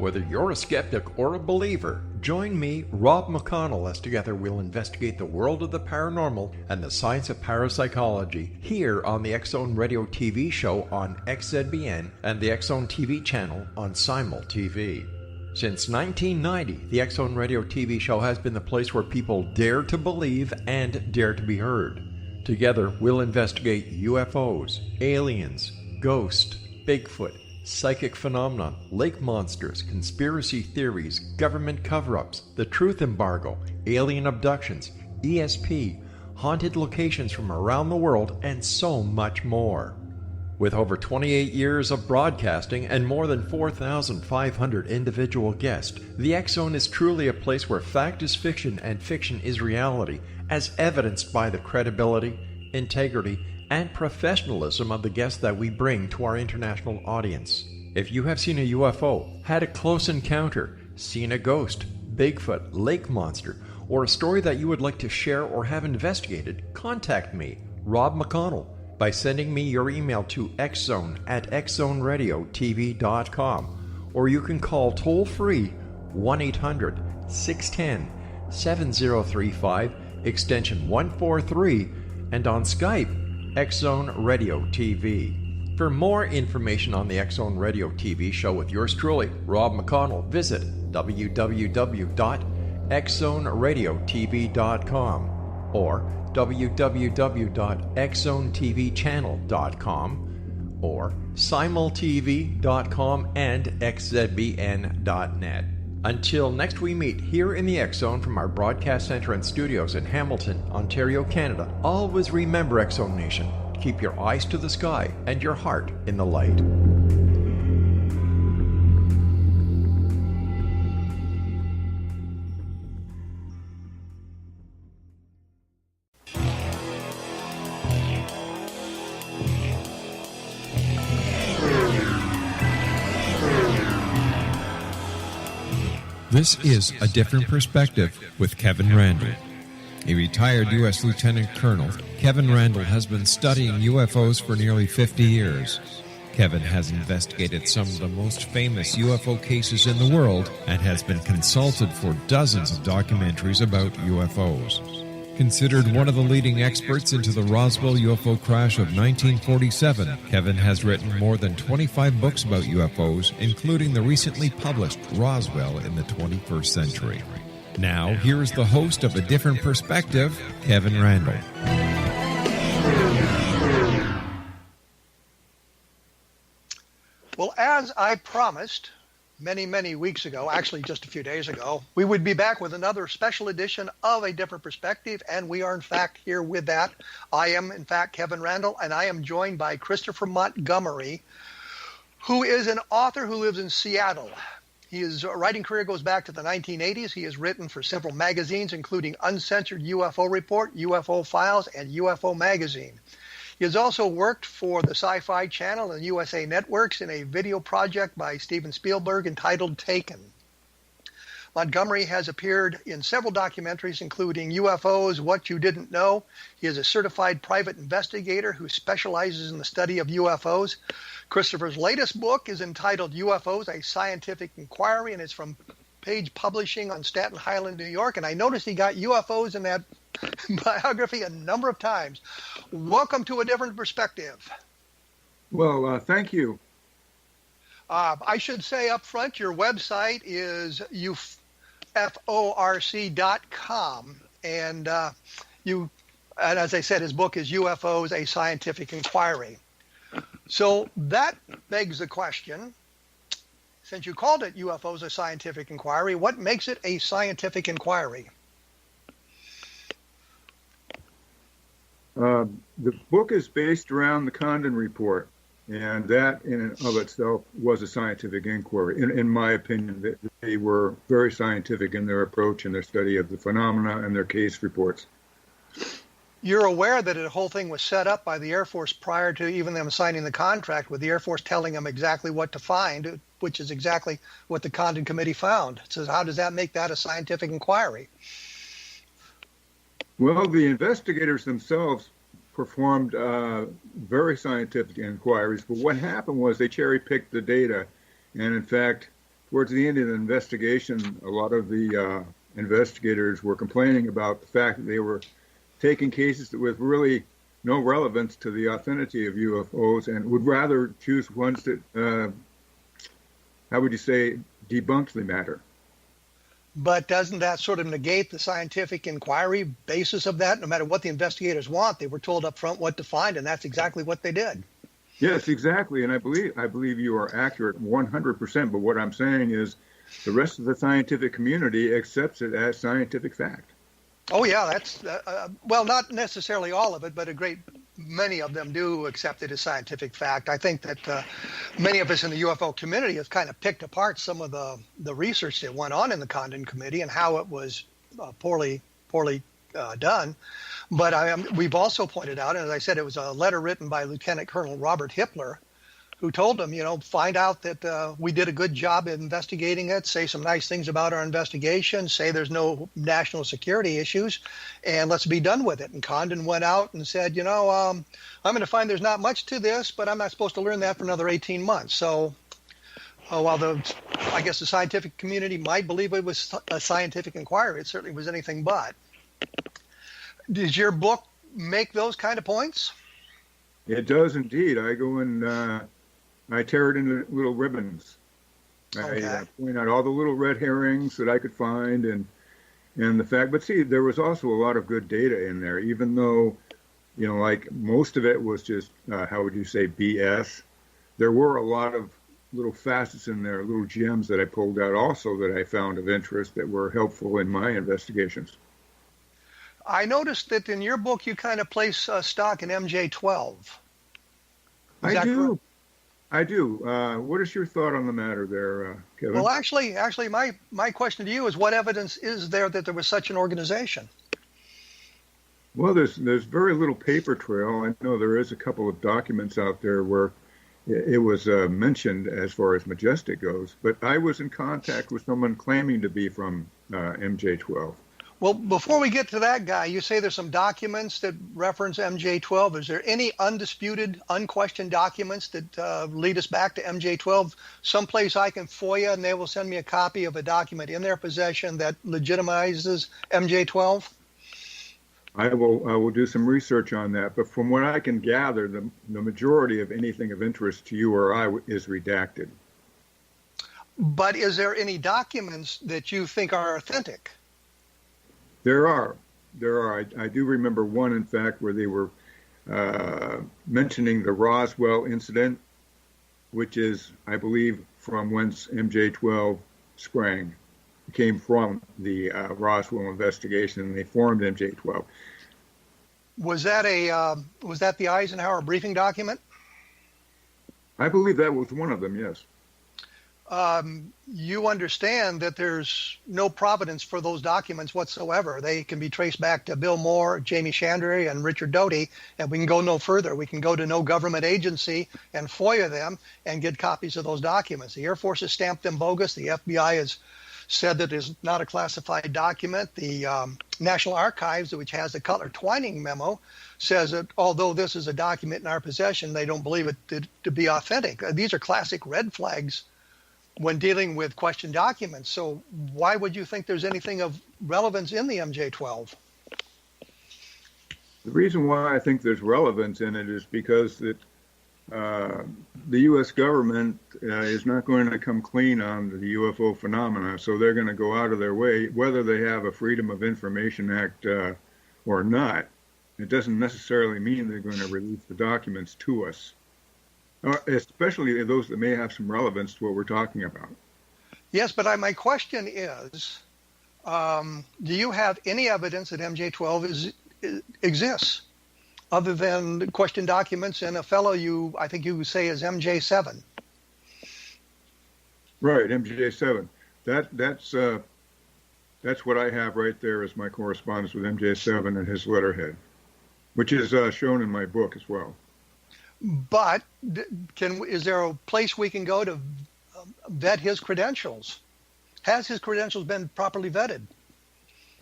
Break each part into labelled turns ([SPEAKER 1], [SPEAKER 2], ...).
[SPEAKER 1] Whether you're a skeptic or a believer, join me, Rob McConnell, as together we'll investigate the world of the paranormal and the science of parapsychology here on the X-Zone Radio TV show on XZBN and the X-Zone TV channel on Simul TV. Since 1990, the X-Zone Radio TV show has been the place where people dare to believe and dare to be heard. Together, we'll investigate UFOs, aliens, ghosts, Bigfoot, psychic phenomena, lake monsters, conspiracy theories, government cover-ups, the truth embargo, alien abductions, ESP, haunted locations from around the world, and so much more. With over 28 years of broadcasting and more than 4,500 individual guests, the X-Zone is truly a place where fact is fiction and fiction is reality, as evidenced by the credibility, integrity, and professionalism of the guests that we bring to our international audience. If you have seen a UFO, had a close encounter, seen a ghost, Bigfoot, lake monster, or a story that you would like to share or have investigated, contact me, Rob McConnell, by sending me your email to xzone@xzoneradiotv.com, or you can call toll-free 1-800-610-7035, extension 143, and on Skype, X-Zone Radio TV. For more information on the X-Zone Radio TV show with yours truly, Rob McConnell, visit www.xzoneradiotv.com or www.xzonetvchannel.com or simultv.com and xzbn.net. Until next we meet here in the X-Zone from our broadcast center and studios in Hamilton, Ontario, Canada, always remember, X-Zone Nation, keep your eyes to the sky and your heart in the light. This is A Different Perspective with Kevin Randle. A retired U.S. Lieutenant Colonel, Kevin Randle has been studying UFOs for nearly 50 years. Kevin has investigated some of the most famous UFO cases in the world and has been consulted for dozens of documentaries about UFOs. Considered one of the leading experts into the Roswell UFO crash of 1947, Kevin has written more than 25 books about UFOs, including the recently published Roswell in the 21st Century. Now, here is the host of A Different Perspective, Kevin Randle.
[SPEAKER 2] Well, as I promised many weeks ago, actually just a few days ago, we would be back with another special edition of A Different Perspective, and we are in fact here with that. I am in fact Kevin Randle, and I am joined by Christopher Montgomery, who is an author who lives in Seattle. His writing career goes back to the 1980s. He has written for several magazines, including Uncensored UFO Report, UFO Files, and UFO Magazine. He has also worked for the Sci-Fi Channel and USA Networks in a video project by Steven Spielberg entitled Taken. Montgomery has appeared in several documentaries, including UFOs, What You Didn't Know. He is a certified private investigator who specializes in the study of UFOs. Christopher's latest book is entitled UFOs, A Scientific Inquiry, and it's from Page Publishing on Staten Island, New York. And I noticed he got UFOs in that biography a number of times. Welcome to A Different Perspective.
[SPEAKER 3] Well, thank you.
[SPEAKER 2] I should say up front, your website is uforc.com, and as I said, his book is UFOs, A Scientific Inquiry. So that begs the question, since you called it UFOs, A Scientific Inquiry, what makes it a scientific inquiry?
[SPEAKER 3] The book is based around the Condon Report, and that in and of itself was a scientific inquiry. In my opinion, they were very scientific in their approach and their study of the phenomena and their case reports.
[SPEAKER 2] You're aware that the whole thing was set up by the Air Force prior to even them signing the contract, with the Air Force telling them exactly what to find, which is exactly what the Condon Committee found. So how does that make that a scientific inquiry?
[SPEAKER 3] Well, the investigators themselves performed very scientific inquiries, but what happened was they cherry-picked the data, and in fact, towards the end of the investigation, a lot of the investigators were complaining about the fact that they were taking cases with really no relevance to the authenticity of UFOs and would rather choose ones that, how would you say, debunked the matter.
[SPEAKER 2] But doesn't that sort of negate the scientific inquiry basis of that? No matter what the investigators want, they were told up front what to find, and that's exactly what they did.
[SPEAKER 3] Yes, exactly, and I believe you are accurate 100%. But what I'm saying is, the rest of the scientific community accepts it as scientific fact.
[SPEAKER 2] Oh yeah, that's well, not necessarily all of it, but a great many of them do accept it as scientific fact. I think that many of us in the UFO community have kind of picked apart some of the research that went on in the Condon Committee and how it was poorly done. But we've also pointed out, and as I said, it was a letter written by Lieutenant Colonel Robert Hippler, who told them, find out that we did a good job investigating it, say some nice things about our investigation, say there's no national security issues, and let's be done with it. And Condon went out and said, I'm going to find there's not much to this, but I'm not supposed to learn that for another 18 months. So while I guess the scientific community might believe it was a scientific inquiry, it certainly was anything but. Does your book make those kind of points?
[SPEAKER 3] It does indeed. I go and I tear it into little ribbons.
[SPEAKER 2] Okay.
[SPEAKER 3] I point out all the little red herrings that I could find and the fact. But see, there was also a lot of good data in there, even though, like most of it was just, how would you say, BS. There were a lot of little facets in there, little gems that I pulled out also that I found of interest that were helpful in my investigations.
[SPEAKER 2] I noticed that in your book you kind of place stock in MJ12.
[SPEAKER 3] I do. What is your thought on the matter there, Kevin?
[SPEAKER 2] Well, actually, my question to you is, what evidence is there that there was such an organization?
[SPEAKER 3] Well, there's very little paper trail. I know there is a couple of documents out there where it was mentioned as far as Majestic goes, but I was in contact with someone claiming to be from MJ12.
[SPEAKER 2] Well, before we get to that guy, you say there's some documents that reference MJ12. Is there any undisputed, unquestioned documents that lead us back to MJ12? Someplace I can FOIA and they will send me a copy of a document in their possession that legitimizes MJ12?
[SPEAKER 3] I will do some research on that, but from what I can gather, the majority of anything of interest to you or I is redacted.
[SPEAKER 2] But is there any documents that you think are authentic?
[SPEAKER 3] There are. I do remember one, in fact, where they were mentioning the Roswell incident, which is, I believe, from whence MJ12 sprang. It came from the Roswell investigation, and they formed MJ12.
[SPEAKER 2] Was that the Eisenhower briefing document?
[SPEAKER 3] I believe that was one of them, yes.
[SPEAKER 2] You understand that there's no provenance for those documents whatsoever. They can be traced back to Bill Moore, Jamie Chandry, and Richard Doty, and we can go no further. We can go to no government agency and FOIA them and get copies of those documents. The Air Force has stamped them bogus. The FBI has said that it's not a classified document. The National Archives, which has the Cutler Twining memo, says that although this is a document in our possession, they don't believe it to be authentic. These are classic red flags when dealing with questioned documents. So why would you think there's anything of relevance in the MJ12?
[SPEAKER 3] The reason why I think there's relevance in it is because that the U.S. government is not going to come clean on the UFO phenomena, so they're going to go out of their way, whether they have a Freedom of Information Act or not. It doesn't necessarily mean they're going to release the documents to us. Especially those that may have some relevance to what we're talking about.
[SPEAKER 2] Yes, but my question is, do you have any evidence that MJ12 exists other than questioned documents and a fellow I think you say is MJ7? Right,
[SPEAKER 3] MJ7. That's what I have right there as my correspondence with MJ7 and his letterhead, which is shown in my book as well.
[SPEAKER 2] But is there a place we can go to vet his credentials? Has his credentials been properly vetted?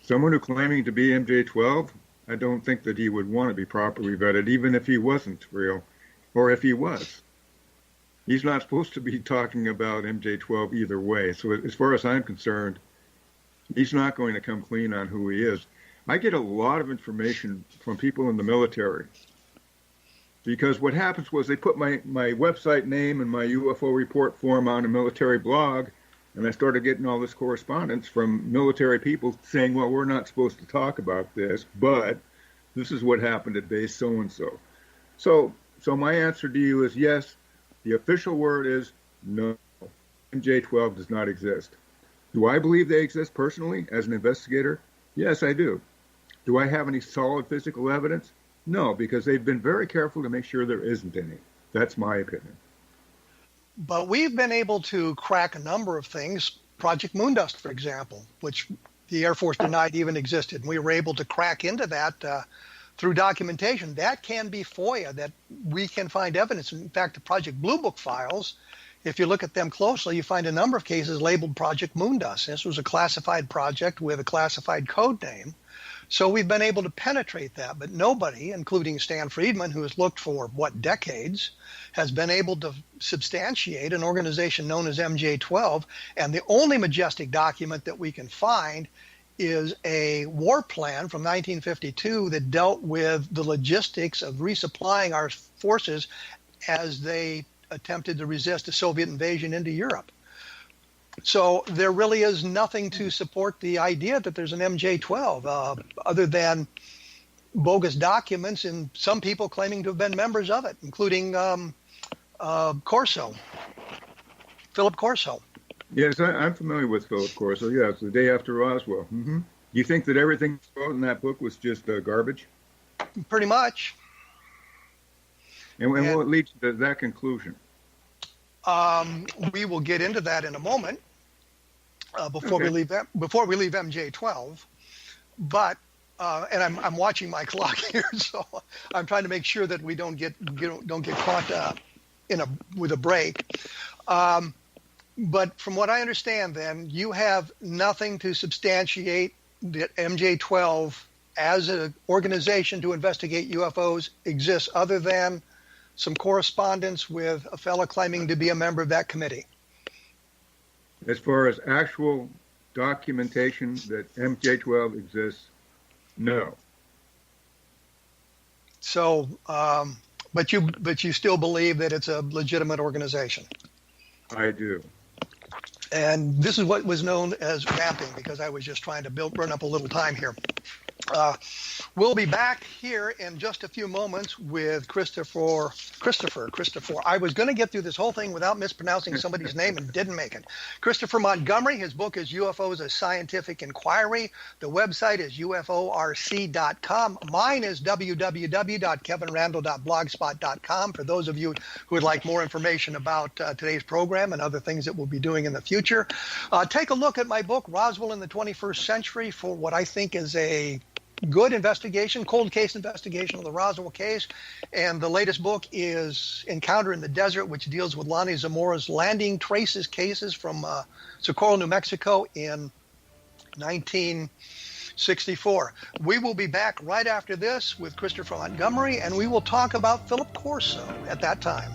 [SPEAKER 3] Someone who claiming to be MJ12, I don't think that he would want to be properly vetted, even if he wasn't real, or if he was. He's not supposed to be talking about MJ-12 either way. So as far as I'm concerned, he's not going to come clean on who he is. I get a lot of information from people in the military, because what happens was they put my website name and my UFO report form on a military blog, and I started getting all this correspondence from military people saying, well, we're not supposed to talk about this, but this is what happened at base so-and-so. So my answer to you is yes. The official word is no. MJ-12 does not exist. Do I believe they exist personally as an investigator? Yes, I do. Do I have any solid physical evidence? No, because they've been very careful to make sure there isn't any. That's my opinion.
[SPEAKER 2] But we've been able to crack a number of things. Project Moondust, for example, which the Air Force denied even existed. And we were able to crack into that through documentation. That can be FOIA, that we can find evidence. In fact, the Project Blue Book files, if you look at them closely, you find a number of cases labeled Project Moondust. This was a classified project with a classified code name. So we've been able to penetrate that, but nobody, including Stan Friedman, who has looked for, decades, has been able to substantiate an organization known as MJ-12. And the only majestic document that we can find is a war plan from 1952 that dealt with the logistics of resupplying our forces as they attempted to resist a Soviet invasion into Europe. So there really is nothing to support the idea that there's an MJ-12 other than bogus documents and some people claiming to have been members of it, including Corso, Philip Corso.
[SPEAKER 3] Yes, I'm familiar with Philip Corso. Yeah, it's the day after Roswell. Mm-hmm. You think that everything wrote in that book was just garbage?
[SPEAKER 2] Pretty much.
[SPEAKER 3] And what leads to that conclusion?
[SPEAKER 2] We will get into that in a moment before we leave MJ-12. But and I'm watching my clock here, so I'm trying to make sure that we don't get caught with a break. But from what I understand, then you have nothing to substantiate that MJ-12 as an organization to investigate UFOs exists, other than some correspondence with a fellow claiming to be a member of that committee.
[SPEAKER 3] As far as actual documentation that MJ-12 exists, no.
[SPEAKER 2] So, but you still believe that it's a legitimate organization?
[SPEAKER 3] I do.
[SPEAKER 2] And this is what was known as vamping, because I was just trying to burn up a little time here. We'll be back here in just a few moments with Christopher. I was going to get through this whole thing without mispronouncing somebody's name and didn't make it. Christopher Montgomery. His book is UFOs: A Scientific Inquiry. The website is uforc.com. Mine is www.kevinrandall.blogspot.com for those of you who would like more information about today's program and other things that we'll be doing in the future. Take a look at my book, Roswell in the 21st Century, for what I think is a good investigation, cold case investigation of the Roswell case. And the latest book is Encounter in the Desert, which deals with Lonnie Zamora's landing traces cases from Socorro, New Mexico in 1964. We will be back right after this with Christopher Montgomery, and we will talk about Philip Corso at that time.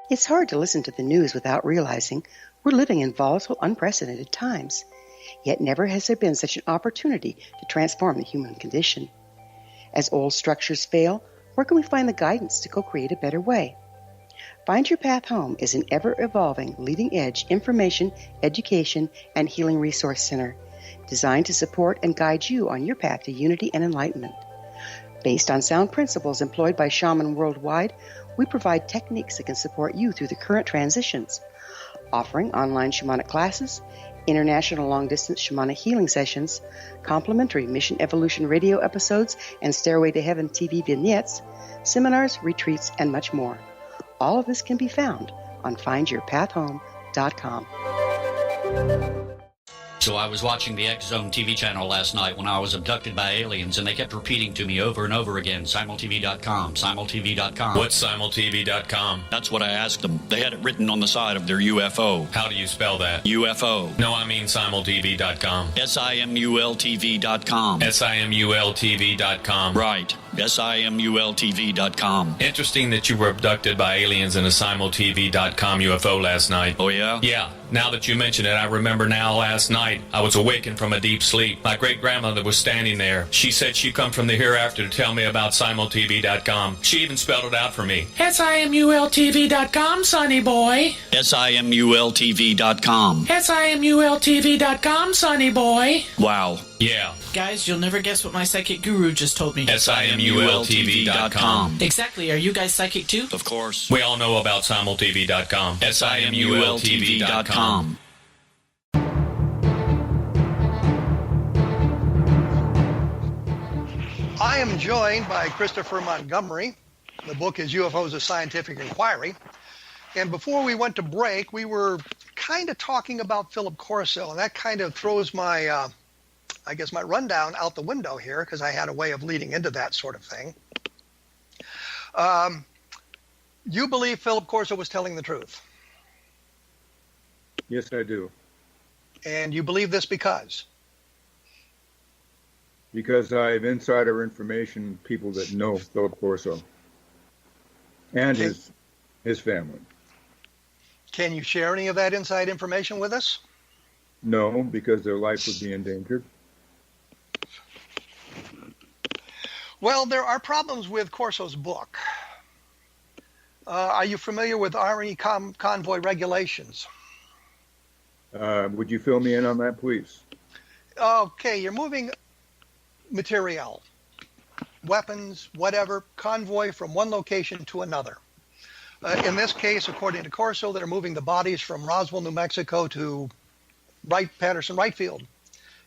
[SPEAKER 4] It's hard to listen to the news without realizing we're living in volatile, unprecedented times. Yet never has there been such an opportunity to transform the human condition. As old structures fail, where can we find the guidance to co-create a better way? Find Your Path Home is an ever-evolving, leading-edge information, education, and healing resource center designed to support and guide you on your path to unity and enlightenment. Based on sound principles employed by shamans worldwide, we provide techniques that can support you through the current transitions, offering online shamanic classes, international long-distance shamanic healing sessions, complimentary Mission Evolution radio episodes and Stairway to Heaven TV vignettes, seminars, retreats, and much more. All of this can be found on findyourpathhome.com.
[SPEAKER 5] So I was watching the X Zone TV channel last night when I was abducted by aliens, and they kept repeating to me over and over again, simultv.com, simultv.com.
[SPEAKER 6] What's simultv.com?
[SPEAKER 5] That's what I asked them. They had it written on the side of their UFO.
[SPEAKER 6] How do you spell that?
[SPEAKER 5] UFO.
[SPEAKER 6] No, I mean simultv.com.
[SPEAKER 5] simultv.com.
[SPEAKER 6] simultv.com.
[SPEAKER 5] Right. simultv.com.
[SPEAKER 6] Interesting that you were abducted by aliens in a simultv.com UFO last night.
[SPEAKER 5] Oh, yeah?
[SPEAKER 6] Yeah. Now that you mention it, I remember now last night I was awakened from a deep sleep. My great-grandmother was standing there. She said she'd come from the hereafter to tell me about simultv.com. She even spelled it out for me. simultv.com, sonny boy.
[SPEAKER 5] simultv.com.
[SPEAKER 6] simultv.com, sonny boy.
[SPEAKER 5] Wow.
[SPEAKER 6] Yeah.
[SPEAKER 7] Guys, you'll never guess what my psychic guru just told me.
[SPEAKER 6] simultv.com.
[SPEAKER 7] Exactly. Are you guys psychic too?
[SPEAKER 5] Of course.
[SPEAKER 6] We all know about simultv.com. simultv.com.
[SPEAKER 2] I am joined by Christopher Montgomery. The book is UFOs: A Scientific Inquiry. And before we went to break, we were kind of talking about Philip Corso, and that kind of throws my, my rundown out the window here, because I had a way of leading into that sort of thing. You believe Philip Corso was telling the truth?
[SPEAKER 3] Yes, I do.
[SPEAKER 2] And you believe this because?
[SPEAKER 3] Because I have insider information, people that know Philip Corso and his family.
[SPEAKER 2] Can you share any of that inside information with us?
[SPEAKER 3] No, because their life would be endangered.
[SPEAKER 2] Well, there are problems with Corso's book. Are you familiar with RE convoy regulations?
[SPEAKER 3] Would you fill me in on that, please?
[SPEAKER 2] Okay, you're moving material, weapons, whatever, convoy from one location to another. In this case, according to Corso, they're moving the bodies from Roswell, New Mexico to Patterson-Wright Field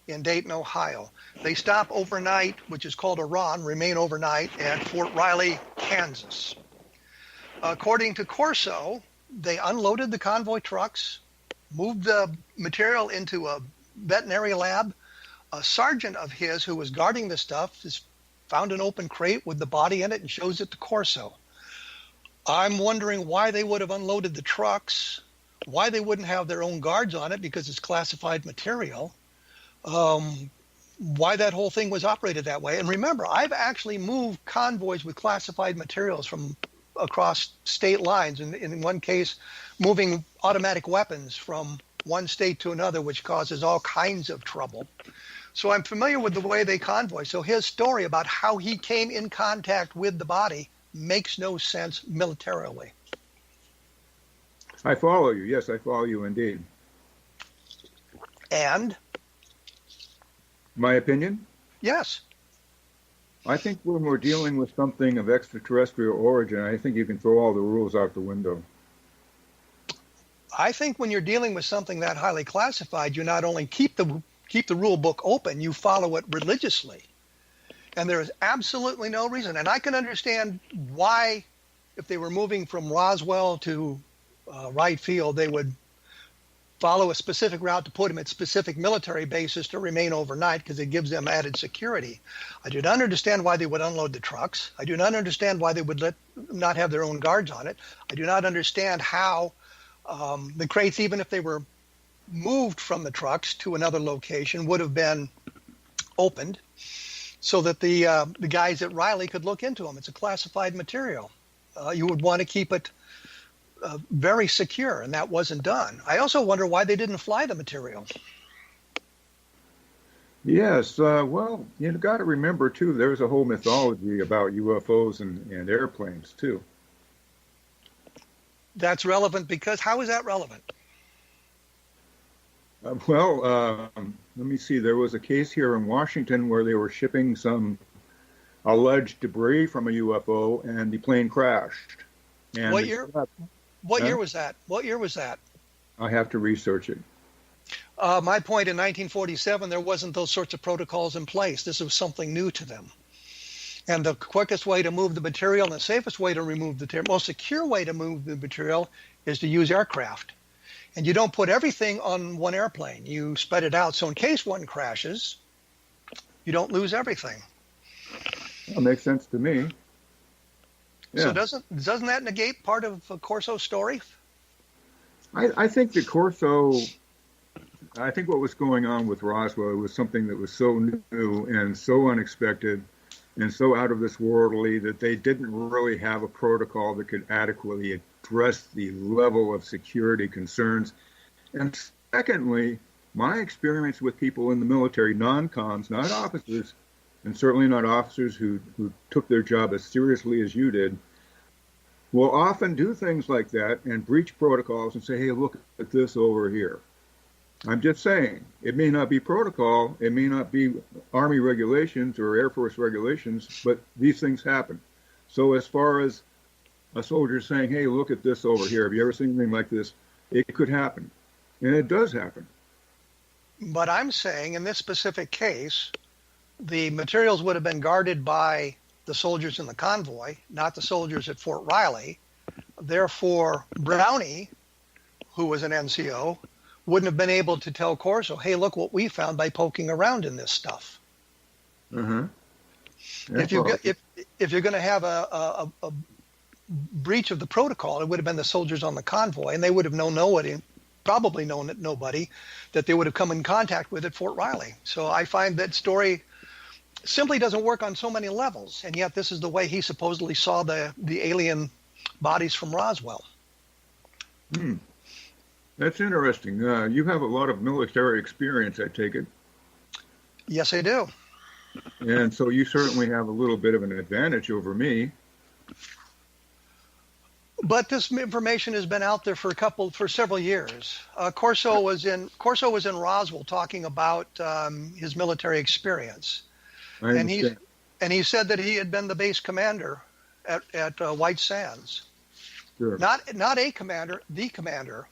[SPEAKER 2] in Dayton, Ohio. They stop overnight, which is called a RON, remain overnight, at Fort Riley, Kansas. According to Corso, they unloaded the convoy trucks, moved the material into a veterinary lab. A sergeant of his who was guarding the stuff has found an open crate with the body in it and shows it to Corso. I'm wondering why they would have unloaded the trucks, why they wouldn't have their own guards on it because it's classified material, why that whole thing was operated that way. And remember, I've actually moved convoys with classified materials from across state lines, and in one case, moving automatic weapons from one state to another, which causes all kinds of trouble. So I'm familiar with the way they convoy. So his story about how he came in contact with the body makes no sense militarily.
[SPEAKER 3] I follow you. Yes, I follow you indeed.
[SPEAKER 2] And?
[SPEAKER 3] My opinion?
[SPEAKER 2] Yes.
[SPEAKER 3] I think when we're dealing with something of extraterrestrial origin, I think you can throw all the rules out the window.
[SPEAKER 2] I think when you're dealing with something that highly classified, you not only keep the rule book open, you follow it religiously. And there is absolutely no reason. And I can understand why, if they were moving from Roswell to Wright Field, they would follow a specific route to put them at specific military bases to remain overnight because it gives them added security. I do not understand why they would unload the trucks. I do not understand why they would not have their own guards on it. I do not understand how the crates, even if they were moved from the trucks to another location, would have been opened so that the guys at Riley could look into them. It's a classified material. You would want to keep it very secure, and that wasn't done. I also wonder why they didn't fly the material.
[SPEAKER 3] Yes, well, you've got to remember, too, there's a whole mythology about UFOs and airplanes, too.
[SPEAKER 2] That's relevant because how is that relevant?
[SPEAKER 3] Let me see. There was a case here in Washington where they were shipping some alleged debris from a UFO, and the plane crashed. And
[SPEAKER 2] What year was that? What year was that?
[SPEAKER 3] I have to research it.
[SPEAKER 2] My point, in 1947, there wasn't those sorts of protocols in place. This was something new to them. And the quickest way to move the material and the safest way to remove the material, most secure way to move the material is to use aircraft. And you don't put everything on one airplane. You spread it out. So in case one crashes, you don't lose everything.
[SPEAKER 3] That makes sense to me. Yeah.
[SPEAKER 2] So doesn't that negate part of Corso's story?
[SPEAKER 3] I think the Corso, I think what was going on with Roswell was something that was so new and so unexpected and so out of this worldly that they didn't really have a protocol that could adequately address the level of security concerns. And secondly, my experience with people in the military, non-cons, not officers, and certainly not officers who took their job as seriously as you did, will often do things like that and breach protocols and say, hey, look at this over here. I'm just saying, it may not be protocol, it may not be Army regulations or Air Force regulations, but these things happen. So as far as a soldier saying, hey, look at this over here, have you ever seen anything like this? It could happen, and it does happen.
[SPEAKER 2] But I'm saying in this specific case, the materials would have been guarded by the soldiers in the convoy, not the soldiers at Fort Riley. Therefore, Brownie, who was an NCO, wouldn't have been able to tell Corso, hey, look what we found by poking around in this stuff.
[SPEAKER 3] Uh-huh.
[SPEAKER 2] If you're going to have a breach of the protocol, it would have been the soldiers on the convoy, and they would have probably known that nobody that they would have come in contact with at Fort Riley. So I find that story simply doesn't work on so many levels, and yet this is the way he supposedly saw the alien bodies from Roswell.
[SPEAKER 3] That's interesting. You have a lot of military experience, I take it.
[SPEAKER 2] Yes, I do.
[SPEAKER 3] And so you certainly have a little bit of an advantage over me.
[SPEAKER 2] But this information has been out there for several years. Corso was in Roswell talking about his military experience, and he said that he had been the base commander at White Sands.
[SPEAKER 3] Sure.
[SPEAKER 2] Not a commander, the commander.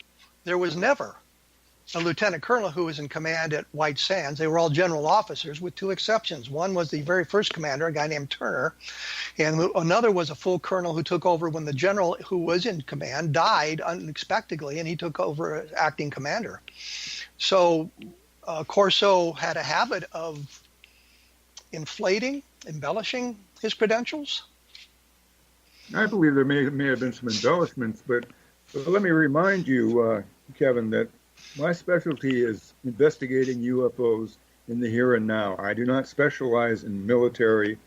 [SPEAKER 2] There was never a lieutenant colonel who was in command at White Sands. They were all general officers with two exceptions. One was the very first commander, a guy named Turner, and another was a full colonel who took over when the general who was in command died unexpectedly, and he took over as acting commander. So Corso had a habit of embellishing his credentials.
[SPEAKER 3] I believe there may have been some embellishments, but let me remind you, Kevin, that my specialty is investigating UFOs in the here and now. I do not specialize in military,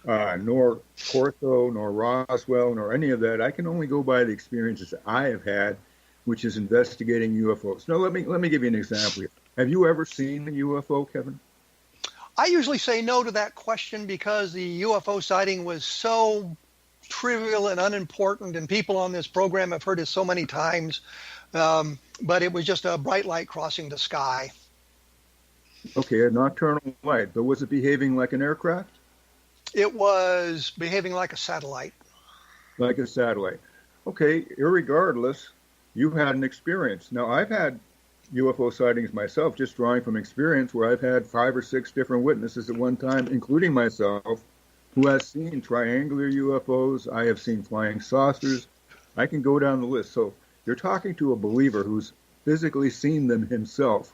[SPEAKER 3] nor Corso, nor Roswell, nor any of that. I can only go by the experiences I have had, which is investigating UFOs. Now, let me give you an example here. Have you ever seen a UFO, Kevin?
[SPEAKER 2] I usually say no to that question because the UFO sighting was so trivial and unimportant, and people on this program have heard it so many times, but it was just a bright light crossing the sky.
[SPEAKER 3] Okay, a nocturnal light, but was it behaving like an aircraft?
[SPEAKER 2] It was behaving like a satellite.
[SPEAKER 3] Like a satellite. Okay, irregardless, you had an experience. Now, I've had UFO sightings myself, just drawing from experience, where I've had 5 or 6 different witnesses at one time, including myself, who has seen triangular UFOs. I have seen flying saucers. I can go down the list. So you're talking to a believer who's physically seen them himself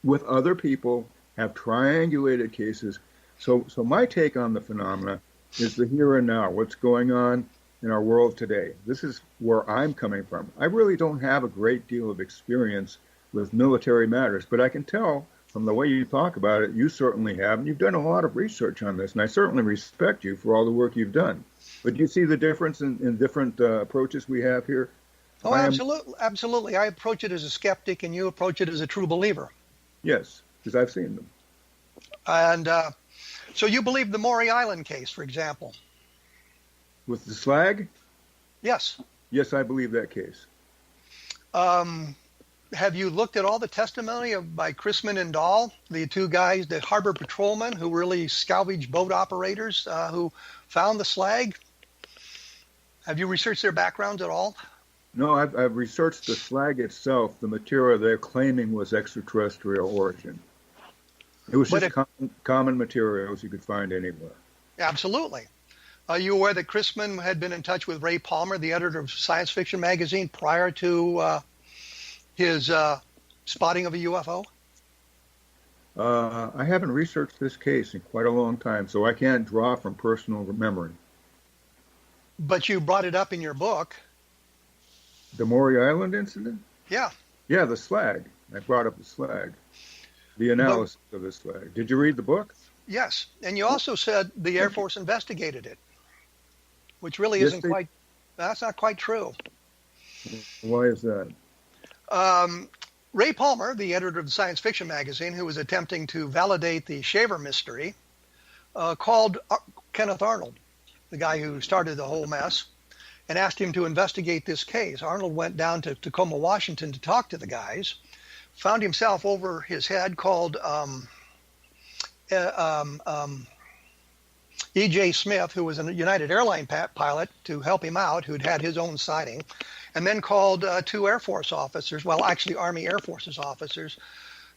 [SPEAKER 3] with other people, have triangulated cases. So my take on the phenomena is the here and now, what's going on in our world today. This is where I'm coming from. I really don't have a great deal of experience with military matters, but I can tell from the way you talk about it, you certainly have, and you've done a lot of research on this, and I certainly respect you for all the work you've done. But do you see the difference in different approaches we have here?
[SPEAKER 2] Oh, absolutely. I approach it as a skeptic, and you approach it as a true believer.
[SPEAKER 3] Yes, because I've seen them.
[SPEAKER 2] And so you believe the Maury Island case, for example?
[SPEAKER 3] With the slag?
[SPEAKER 2] Yes.
[SPEAKER 3] Yes, I believe that case.
[SPEAKER 2] Have you looked at all the testimony by Chrisman and Dahl, the two guys, the harbor patrolmen who really salvaged boat operators who found the slag? Have you researched their backgrounds at all?
[SPEAKER 3] No, I've researched the slag itself. The material they're claiming was extraterrestrial origin. It was just common materials you could find anywhere.
[SPEAKER 2] Absolutely. Are you aware that Chrisman had been in touch with Ray Palmer, the editor of Science Fiction Magazine, prior to his spotting of a UFO?
[SPEAKER 3] I haven't researched this case in quite a long time, so I can't draw from personal memory.
[SPEAKER 2] But you brought it up in your book.
[SPEAKER 3] The Maury Island incident?
[SPEAKER 2] Yeah.
[SPEAKER 3] Yeah, the slag. I brought up the slag. The analysis of the slag. Did you read the book?
[SPEAKER 2] Yes. And you also said the Air Force investigated it, which really that's not quite true.
[SPEAKER 3] Why is that?
[SPEAKER 2] Ray Palmer, the editor of the Science Fiction Magazine, who was attempting to validate the Shaver mystery, called Kenneth Arnold, the guy who started the whole mess, and asked him to investigate this case. Arnold went down to Tacoma, Washington to talk to the guys, found himself over his head, called E.J. Smith, who was a United Airlines pilot, to help him out, who'd had his own sighting, and then called two Air Force officers, well, actually Army Air Forces officers,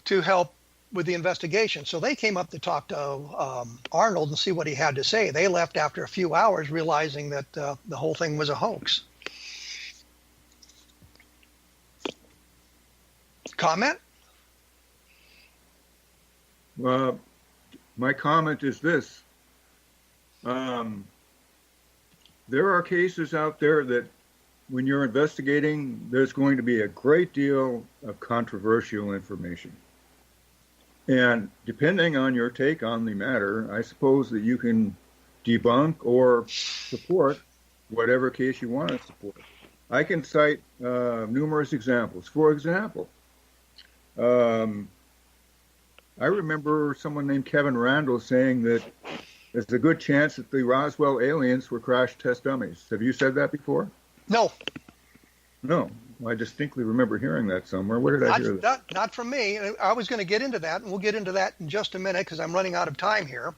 [SPEAKER 2] to help with the investigation. So they came up to talk to Arnold and see what he had to say. They left after a few hours, realizing that the whole thing was a hoax. Comment?
[SPEAKER 3] My comment is this. There are cases out there that when you're investigating, there's going to be a great deal of controversial information. And depending on your take on the matter, I suppose that you can debunk or support whatever case you want to support. I can cite numerous examples. For example, I remember someone named Kevin Randall saying that there's a good chance that the Roswell aliens were crash test dummies. Have you said that before?
[SPEAKER 2] No.
[SPEAKER 3] No. I distinctly remember hearing that somewhere. Where did I hear that?
[SPEAKER 2] Not from me. I was going to get into that, and we'll get into that in just a minute because I'm running out of time here.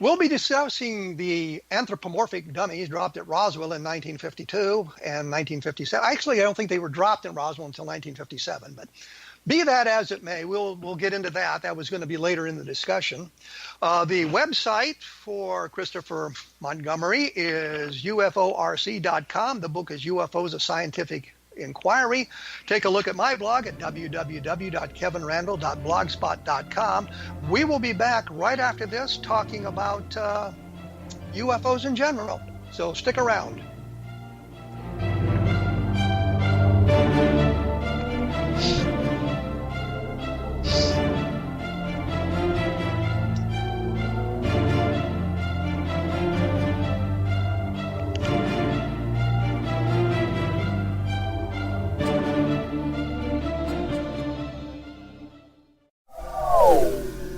[SPEAKER 2] We'll be discussing the anthropomorphic dummies dropped at Roswell in 1952 and 1957. Actually, I don't think they were dropped in Roswell until 1957, but be that as it may, we'll get into that. That was going to be later in the discussion. The website for Christopher Montgomery is uforc.com. The book is UFOs, A Scientific Inquiry. Take a look at my blog at www.kevinrandall.blogspot.com. We will be back right after this talking about UFOs in general. So stick around.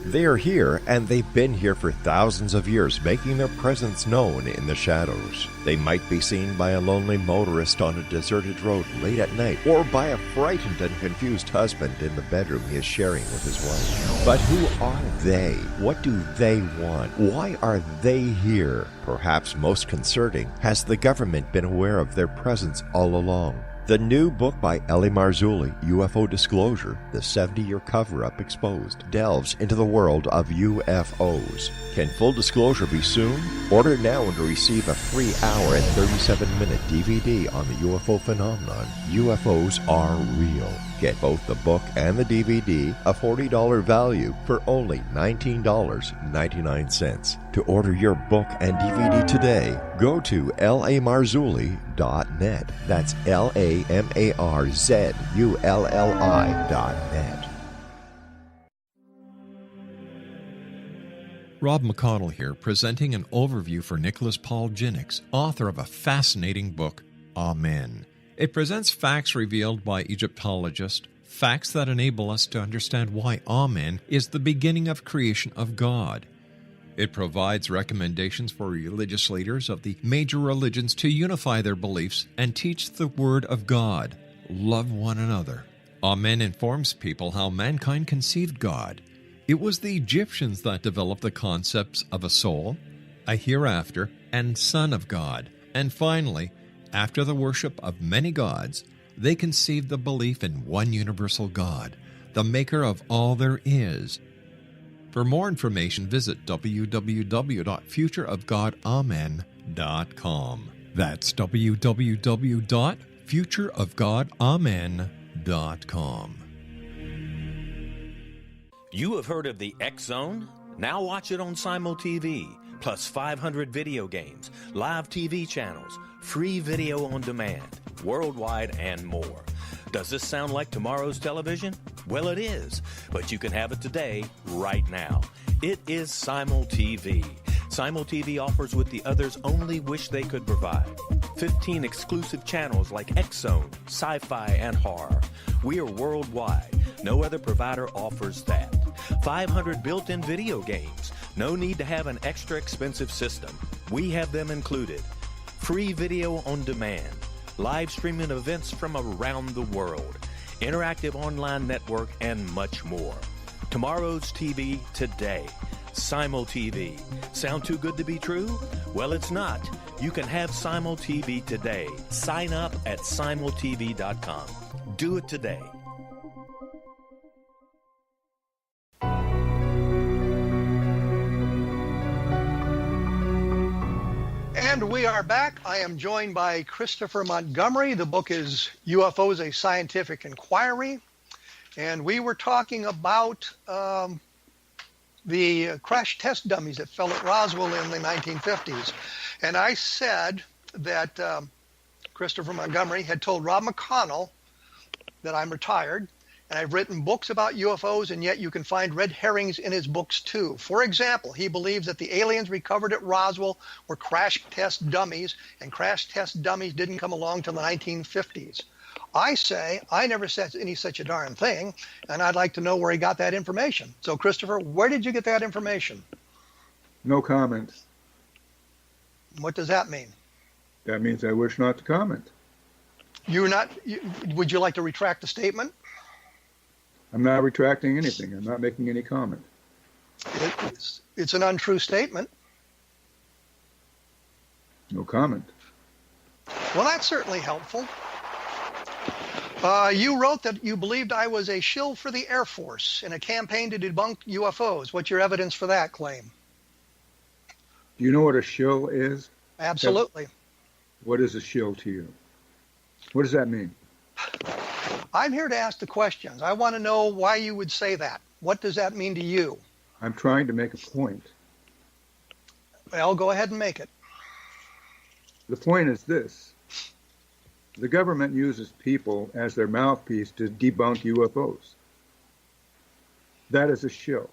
[SPEAKER 1] They are here, and they've been here for thousands of years, making their presence known in the shadows. They might be seen by a lonely motorist on a deserted road late at night, or by a frightened and confused husband in the bedroom he is sharing with his wife. But who are they? What do they want? Why are they here? Perhaps most concerning, has the government been aware of their presence all along? The new book by L.A. Marzulli, UFO Disclosure, the 70-year cover-up exposed, delves into the world of UFOs. Can full disclosure be soon? Order now and receive a free hour and 37-minute DVD on the UFO phenomenon. UFOs are real. Get both the book and the DVD, a $40 value, for only $19.99. To order your book and DVD today, go to lamarzulli.net. That's LAMARZULLI.net. Rob McConnell here, presenting an overview for Nicholas Paul Jennings, author of a fascinating book, Amen. It presents facts revealed by Egyptologists, facts that enable us to understand why Amen is the beginning of creation of God. It provides recommendations for religious leaders of the major religions to unify their beliefs and teach the Word of God. Love one another. Amen informs people how mankind conceived God. It was the Egyptians that developed the concepts of a soul, a hereafter, and Son of God. And finally, after the worship of many gods, They conceived the belief in one universal God, the maker of all there is. For more information, visit www.futureofgodamen.com. That's www.futureofgodamen.com.
[SPEAKER 8] You have heard of the X Zone? Now watch it on Simul TV, plus 500 video games, live TV channels, free video on demand, worldwide, and more. Does this sound like tomorrow's television? Well, it is, but you can have it today, right now. It is Simul TV. Simul TV offers what the others only wish they could provide. 15 exclusive channels like X Zone, sci-fi, and horror. We are worldwide. No other provider offers that. 500 built-in video games. No need to have an extra expensive system. We have them included. Free video on demand. Live streaming events from around the world. Interactive online network, and much more. Tomorrow's TV today. Simul TV. Sound too good to be true? Well, it's not. You can have Simul TV today. Sign up at simultv.com. Do it today.
[SPEAKER 2] And we are back. I am joined by Christopher Montgomery. The book is UFOs, A Scientific Inquiry. And we were talking about the crash test dummies that fell at Roswell in the 1950s. And I said that Christopher Montgomery had told Rob McConnell that I'm retired, and I've written books about UFOs, and yet you can find red herrings in his books too. For example, he believes that the aliens recovered at Roswell were crash test dummies, and crash test dummies didn't come along till the 1950s. I say I never said any such a darn thing, and I'd like to know where he got that information. So, Christopher, where did you get that information?
[SPEAKER 3] No comment.
[SPEAKER 2] What does that mean?
[SPEAKER 3] That means I wish not to comment.
[SPEAKER 2] Would you like to retract the statement?
[SPEAKER 3] I'm not retracting anything. I'm not making any comment.
[SPEAKER 2] It's an untrue statement.
[SPEAKER 3] No comment.
[SPEAKER 2] Well, that's certainly helpful. You wrote that you believed I was a shill for the Air Force in a campaign to debunk UFOs. What's your evidence for that claim?
[SPEAKER 3] Do you know what a shill is?
[SPEAKER 2] Absolutely.
[SPEAKER 3] What is a shill to you? What does that mean?
[SPEAKER 2] I'm here to ask the questions. I want to know why you would say that. What does that mean to you?
[SPEAKER 3] I'm trying to make a point.
[SPEAKER 2] Well, go ahead and make it.
[SPEAKER 3] The point is this. The government uses people as their mouthpiece to debunk UFOs. That is a shill.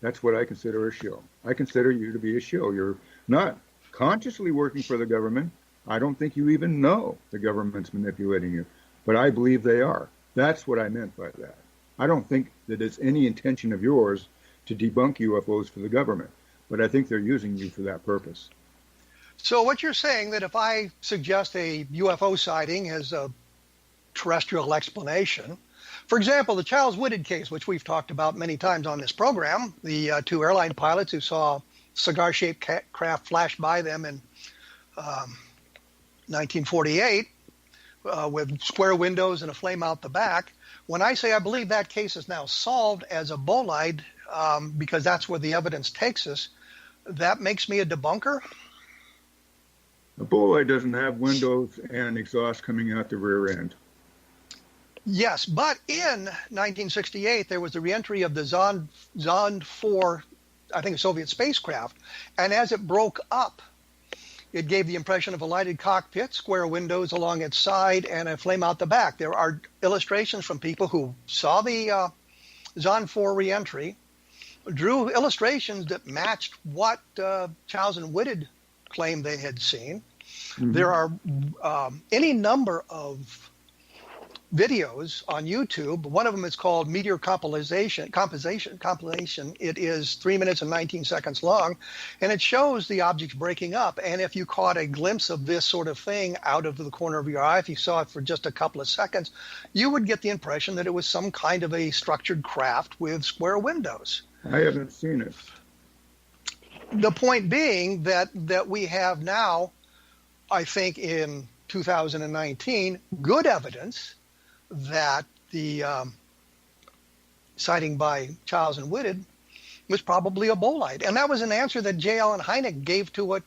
[SPEAKER 3] That's what I consider a shill. I consider you to be a shill. You're not consciously working for the government. I don't think you even know the government's manipulating you, but I believe they are. That's what I meant by that. I don't think that it's any intention of yours to debunk UFOs for the government, but I think they're using you for that purpose.
[SPEAKER 2] So what you're saying that if I suggest a UFO sighting as a terrestrial explanation, for example, the Charles Whitted case, which we've talked about many times on this program, the two airline pilots who saw cigar-shaped craft flash by them in 1948 with square windows and a flame out the back. When I say I believe that case is now solved as a bolide, because that's where the evidence takes us, that makes me a debunker?
[SPEAKER 3] A bolide doesn't have windows and exhaust coming out the rear end.
[SPEAKER 2] Yes, but in 1968, there was the reentry of the Zond 4, I think, a Soviet spacecraft, and as it broke up, it gave the impression of a lighted cockpit, square windows along its side, and a flame out the back. There are illustrations from people who saw the Zond 4 reentry, drew illustrations that matched what Charles and Whitted claimed they had seen. Mm-hmm. There are any number of videos on YouTube. One of them is called Meteor Compilation. It is 3 minutes and 19 seconds long, and it shows the objects breaking up. And if you caught a glimpse of this sort of thing out of the corner of your eye, if you saw it for just a couple of seconds, you would get the impression that it was some kind of a structured craft with square windows.
[SPEAKER 3] I haven't seen it.
[SPEAKER 2] The point being that we have now, I think in 2019 good evidence that the sighting by Childs and Whitted was probably a bolide. And that was an answer that J. Allen Hynek gave to it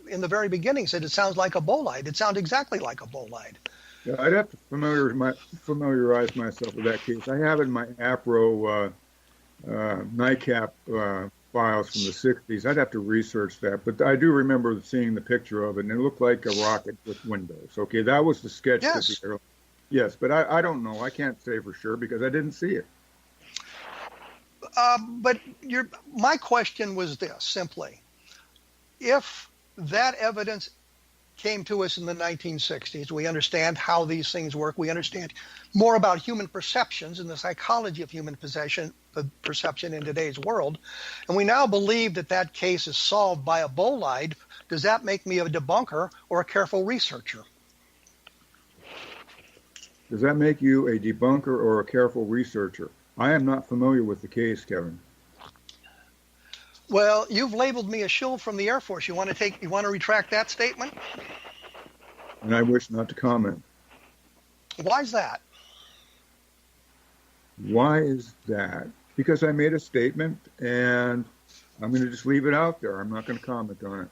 [SPEAKER 2] in the very beginning, said it sounds like a bolide. It sounds exactly like a bolide.
[SPEAKER 3] Yeah, I'd have to familiarize myself with that case. I have in my APRO NICAP files from the 60s. I'd have to research that. But I do remember seeing the picture of it, and it looked like a rocket with windows. Okay, that was the sketch.
[SPEAKER 2] Yes.
[SPEAKER 3] Yes, but I don't know. I can't say for sure because I didn't see it.
[SPEAKER 2] But my question was this, simply. If that evidence came to us in the 1960s, we understand how these things work. We understand more about human perceptions and the psychology of human perception in today's world. And we now believe that that case is solved by a bolide. Does that make me a debunker or a careful researcher?
[SPEAKER 3] Does that make you a debunker or a careful researcher? I am not familiar with the case, Kevin.
[SPEAKER 2] Well, you've labeled me a shill from the Air Force. You want to retract that statement?
[SPEAKER 3] And I wish not to comment.
[SPEAKER 2] Why is that?
[SPEAKER 3] Why is that? Because I made a statement, and I'm going to just leave it out there. I'm not going to comment on it.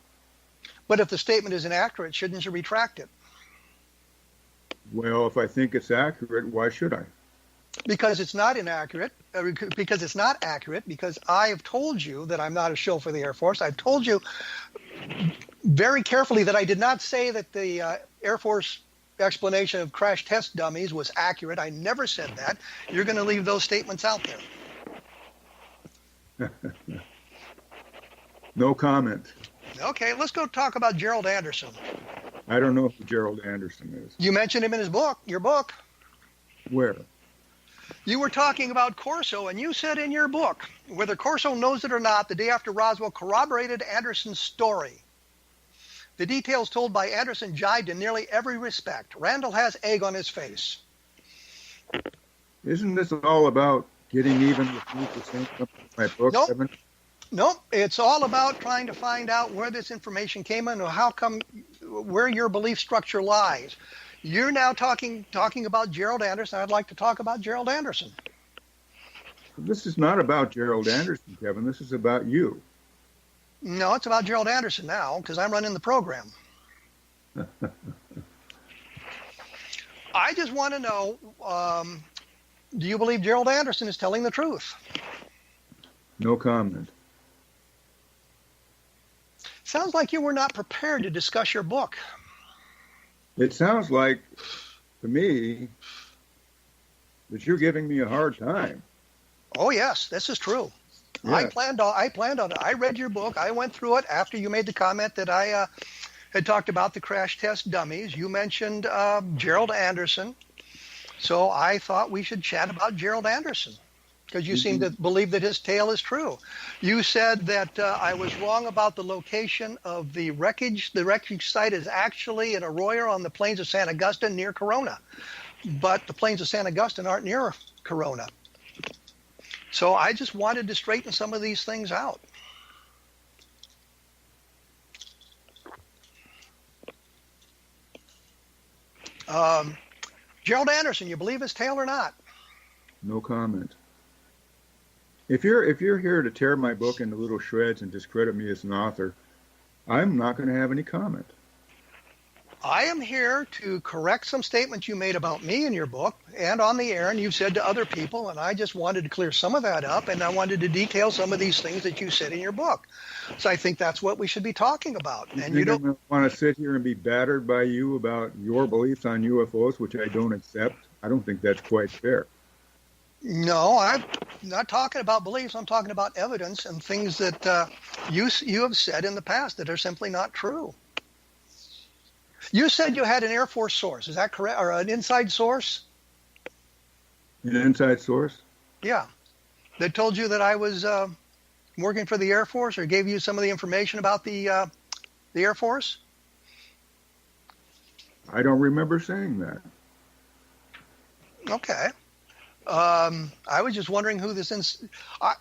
[SPEAKER 2] But if the statement is inaccurate, shouldn't you retract it?
[SPEAKER 3] Well, if I think it's accurate, why should I?
[SPEAKER 2] Because it's not inaccurate, because it's not accurate, because I have told you that I'm not a shill for the Air Force. I've told you very carefully that I did not say that the Air Force explanation of crash test dummies was accurate. I never said that. You're going to leave those statements out there.
[SPEAKER 3] No comment.
[SPEAKER 2] Okay, let's go talk about Gerald Anderson.
[SPEAKER 3] I don't know who Gerald Anderson is.
[SPEAKER 2] You mentioned him in your book.
[SPEAKER 3] Where?
[SPEAKER 2] You were talking about Corso, and you said in your book, whether Corso knows it or not, the day after Roswell corroborated Anderson's story. The details told by Anderson jibed in nearly every respect. Randall has egg on his face.
[SPEAKER 3] Isn't this all about getting even with me for saying something in my book,
[SPEAKER 2] Nope.
[SPEAKER 3] Kevin?
[SPEAKER 2] Nope. It's all about trying to find out where this information came in or where your belief structure lies. You're now talking about Gerald Anderson. I'd like to talk about Gerald Anderson.
[SPEAKER 3] This is not about Gerald Anderson, Kevin. This is about you.
[SPEAKER 2] No, it's about Gerald Anderson now because I'm running the program. I just want to know, do you believe Gerald Anderson is telling the truth?
[SPEAKER 3] No comment.
[SPEAKER 2] Sounds like you were not prepared to discuss your book.
[SPEAKER 3] It sounds like, to me, that you're giving me a hard time.
[SPEAKER 2] Oh, yes, this is true. Yeah. I planned on it. I read your book. I went through it after you made the comment that I had talked about the crash test dummies. You mentioned Gerald Anderson. So I thought we should chat about Gerald Anderson because you seem to believe that his tale is true. You said that I was wrong about the location of the wreckage. The wreckage site is actually in Arroyo on the plains of San Agustin near Corona. But the plains of San Agustin aren't near Corona. So I just wanted to straighten some of these things out. Gerald Anderson, you believe his tale or not?
[SPEAKER 3] No comment. If you're here to tear my book into little shreds and discredit me as an author, I'm not going to have any comment.
[SPEAKER 2] I am here to correct some statements you made about me in your book and on the air, and you've said to other people, and I just wanted to clear some of that up, and I wanted to detail some of these things that you said in your book. So I think that's what we should be talking about. And you don't
[SPEAKER 3] want to sit here and be battered by you about your beliefs on UFOs, which I don't accept. I don't think that's quite fair.
[SPEAKER 2] No, I'm not talking about beliefs. I'm talking about evidence and things that you have said in the past that are simply not true. You said you had an Air Force source. Is that correct? Or an inside source?
[SPEAKER 3] An inside source?
[SPEAKER 2] Yeah. They told you that I was working for the Air Force or gave you some of the information about the Air Force?
[SPEAKER 3] I don't remember saying that.
[SPEAKER 2] Okay. I was just wondering who this I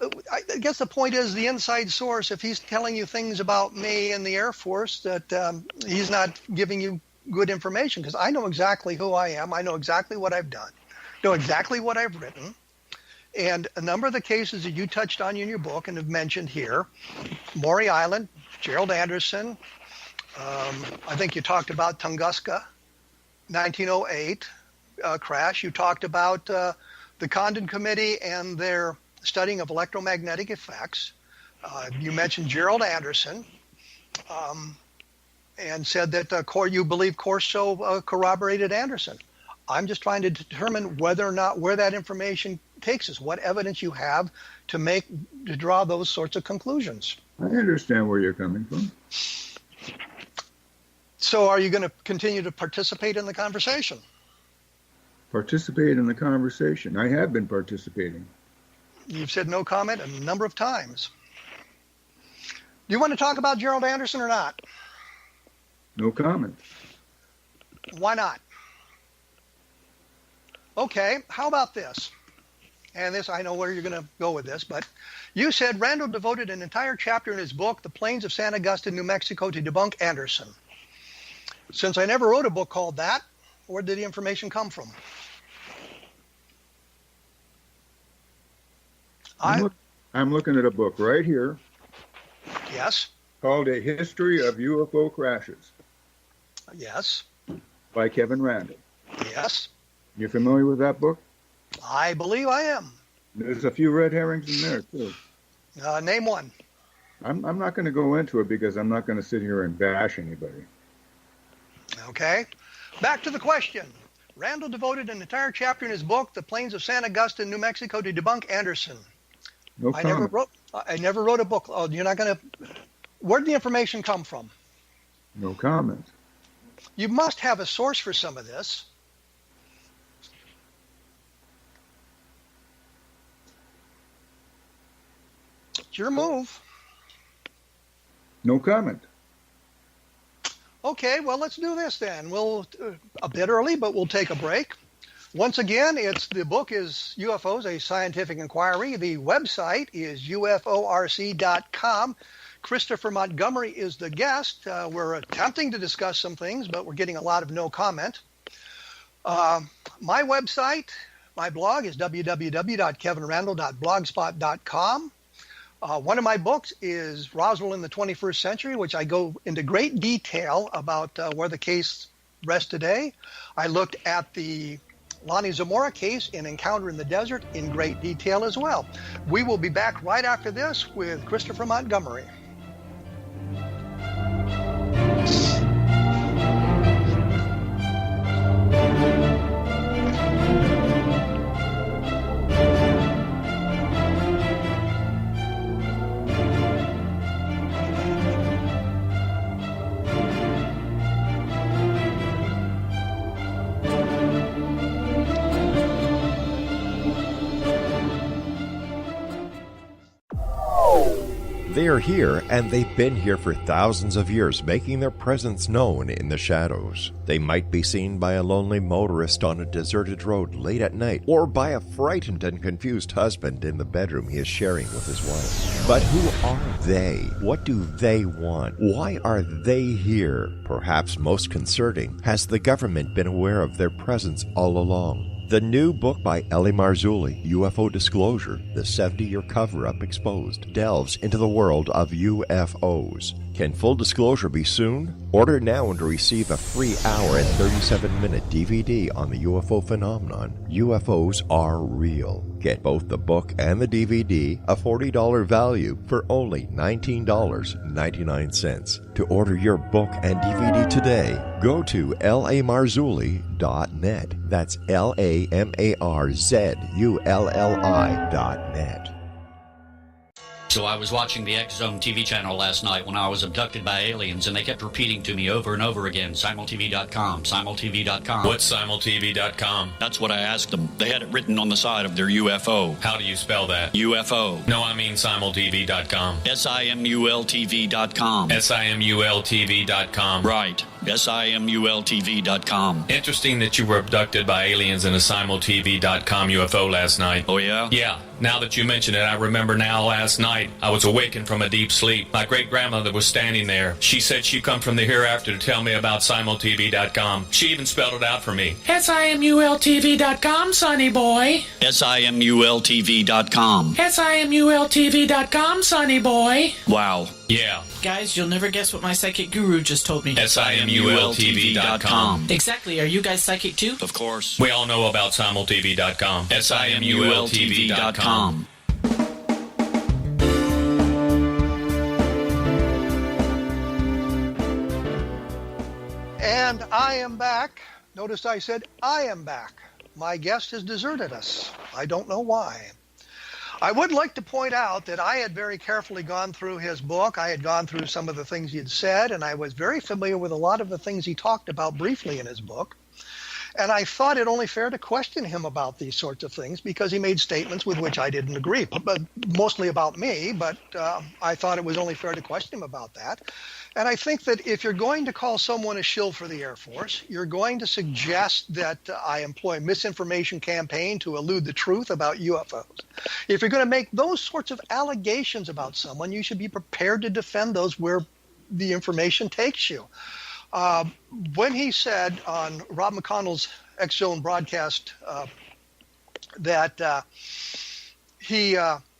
[SPEAKER 2] guess the point is the inside source, if he's telling you things about me and the Air Force that he's not giving you good information because I know exactly who I am. I know exactly what I've done, know exactly what I've written. And a number of the cases that you touched on in your book and have mentioned here, Maury Island, Gerald Anderson, I think you talked about Tunguska, 1908 crash. You talked about the Condon Committee and their studying of electromagnetic effects. You mentioned Gerald Anderson and said that you believe Corso corroborated Anderson. I'm just trying to determine whether or not where that information takes us, what evidence you have to draw those sorts of conclusions.
[SPEAKER 3] I understand where you're coming from.
[SPEAKER 2] So are you going to continue to participate in the conversation?
[SPEAKER 3] Participate in the conversation. I have been participating.
[SPEAKER 2] You've said no comment a number of times. Do you want to talk about Gerald Anderson or not?
[SPEAKER 3] No comment.
[SPEAKER 2] Why not? Okay, how about this? And this, I know where you're going to go with this, but you said Randall devoted an entire chapter in his book, The Plains of San Agustin, New Mexico, to debunk Anderson. Since I never wrote a book called that, where did the information come from?
[SPEAKER 3] I'm looking at a book right here.
[SPEAKER 2] Yes.
[SPEAKER 3] Called A History of UFO Crashes.
[SPEAKER 2] Yes.
[SPEAKER 3] By Kevin Randall.
[SPEAKER 2] Yes.
[SPEAKER 3] You familiar with that book?
[SPEAKER 2] I believe I am.
[SPEAKER 3] There's a few red herrings in there, too.
[SPEAKER 2] Name one.
[SPEAKER 3] I'm not going to go into it because I'm not going to sit here and bash anybody.
[SPEAKER 2] Okay. Back to the question. Randall devoted an entire chapter in his book, The Plains of San Agustin, New Mexico, to debunk Anderson.
[SPEAKER 3] No comment.
[SPEAKER 2] I never wrote a book. Oh, you're not going to... Where'd the information come from?
[SPEAKER 3] No comment.
[SPEAKER 2] You must have a source for some of this. It's your move.
[SPEAKER 3] No comment.
[SPEAKER 2] Okay, well, let's do this then. We'll a bit early, but we'll take a break. Once again, the book is UFOs, a Scientific Inquiry. The website is uforc.com. Christopher Montgomery is the guest. We're attempting to discuss some things, but we're getting a lot of no comment. My website, my blog is www.kevinrandall.blogspot.com. One of my books is Roswell in the 21st Century, which I go into great detail about where the case rests today. I looked at the Lonnie Zamora case in Encounter in the Desert in great detail as well. We will be back right after this with Christopher Montgomery.
[SPEAKER 1] They are here, and they've been here for thousands of years, making their presence known in the shadows. They might be seen by a lonely motorist on a deserted road late at night, or by a frightened and confused husband in the bedroom he is sharing with his wife. But who are they? What do they want? Why are they here? Perhaps most concerning, has the government been aware of their presence all along? The new book by Ellie Marzulli, UFO Disclosure, the 70-year cover-up exposed, delves into the world of UFOs. Can full disclosure be soon? Order now and receive a free hour and 37-minute DVD on the UFO phenomenon. UFOs are real. Get both the book and the DVD, a $40 value, for only $19.99. To order your book and DVD today, go to lamarzulli.net. That's LAMARZULLI.net.
[SPEAKER 5] So I was watching the X Zone TV channel last night when I was abducted by aliens, and they kept repeating to me over and over again, simultv.com, simultv.com.
[SPEAKER 6] What's simultv.com?
[SPEAKER 5] That's what I asked them. They had it written on the side of their UFO.
[SPEAKER 6] How do you spell that?
[SPEAKER 5] UFO.
[SPEAKER 6] No, I mean simultv.com.
[SPEAKER 5] simultv.com.
[SPEAKER 6] simultv.com.
[SPEAKER 5] Right. simultv.com.
[SPEAKER 6] Interesting that you were abducted by aliens in a simultv.com UFO last night.
[SPEAKER 5] Oh, yeah?
[SPEAKER 6] Yeah. Now that you mention it, I remember now last night I was awakened from a deep sleep. My great-grandmother was standing there. She said she'd come from the hereafter to tell me about simultv.com. She even spelled it out for me.
[SPEAKER 7] simultv.com, sonny boy.
[SPEAKER 5] simultv.com.
[SPEAKER 7] simultv.com, sonny boy.
[SPEAKER 5] Wow.
[SPEAKER 6] Yeah.
[SPEAKER 7] Guys, you'll never guess what my psychic guru just told me.
[SPEAKER 6] simultv.com.
[SPEAKER 7] Exactly. Are you guys psychic too?
[SPEAKER 5] Of course.
[SPEAKER 6] We all know about simultv.com. simultv.com.
[SPEAKER 2] And I am back. Notice I said I am back. My guest has deserted us. I don't know why. I would like to point out that I had very carefully gone through his book. I had gone through some of the things he had said, and I was very familiar with a lot of the things he talked about briefly in his book. And I thought it only fair to question him about these sorts of things because he made statements with which I didn't agree, but mostly about me, but I thought it was only fair to question him about that. And I think that if you're going to call someone a shill for the Air Force, you're going to suggest that I employ a misinformation campaign to elude the truth about UFOs. If you're going to make those sorts of allegations about someone, you should be prepared to defend those where the information takes you. When he said on Rob McConnell's X-Zone broadcast that he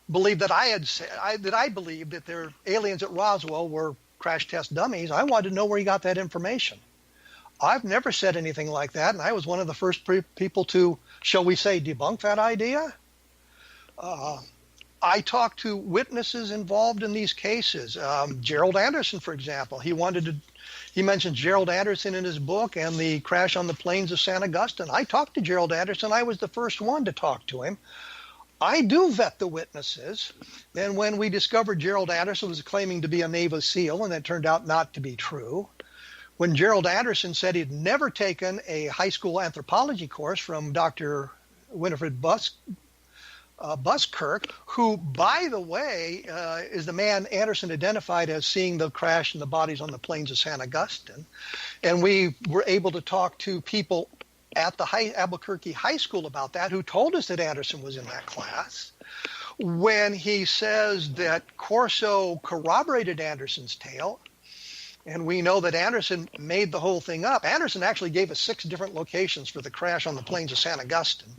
[SPEAKER 2] believed that I had said that I believed that their aliens at Roswell were crash test dummies, I wanted to know where he got that information. I've never said anything like that, and I was one of the first people to, shall we say, debunk that idea. I talked to witnesses involved in these cases. Gerald Anderson, for example, he mentioned Gerald Anderson in his book and the crash on the plains of San Augustine. I talked to Gerald Anderson. I was the first one to talk to him. I do vet the witnesses. And when we discovered Gerald Anderson was claiming to be a Navy SEAL, and that turned out not to be true, when Gerald Anderson said he'd never taken a high school anthropology course from Dr. Winifred Buskirk, who, by the way, is the man Anderson identified as seeing the crash and the bodies on the plains of San Augustine. And we were able to talk to people at the Albuquerque High School about that who told us that Anderson was in that class. When he says that Corso corroborated Anderson's tale, and we know that Anderson made the whole thing up. Anderson actually gave us 6 different locations for the crash on the plains of San Augustine.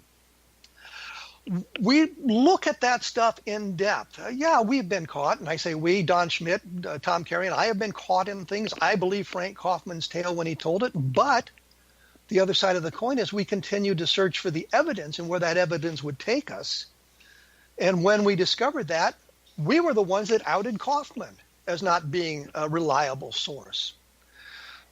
[SPEAKER 2] We look at that stuff in depth. Yeah, we've been caught, and I say we, Don Schmidt, Tom Carey, and I have been caught in things. I believe Frank Kaufman's tale when he told it, but the other side of the coin is we continue to search for the evidence and where that evidence would take us. And when we discovered that, we were the ones that outed Kaufman as not being a reliable source.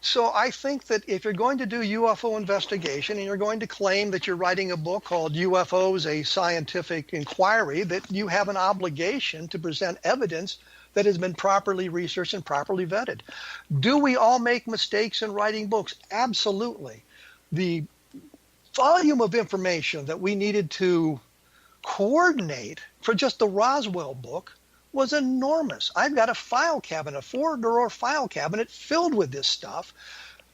[SPEAKER 2] So I think that if you're going to do UFO investigation and you're going to claim that you're writing a book called UFOs, a Scientific Inquiry, that you have an obligation to present evidence that has been properly researched and properly vetted. Do we all make mistakes in writing books? Absolutely. The volume of information that we needed to coordinate for just the Roswell book was enormous. I've got a file cabinet, a 4-drawer file cabinet filled with this stuff.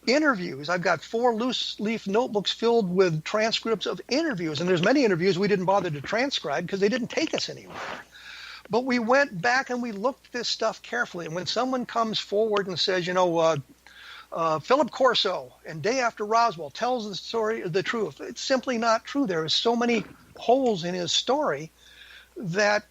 [SPEAKER 2] Interviews. I've got 4 loose leaf notebooks filled with transcripts of interviews. And there's many interviews we didn't bother to transcribe because they didn't take us anywhere. But we went back and we looked at this stuff carefully. And when someone comes forward and says, Philip Corso and Day After Roswell tells the story, the truth, it's simply not true. There are so many holes in his story that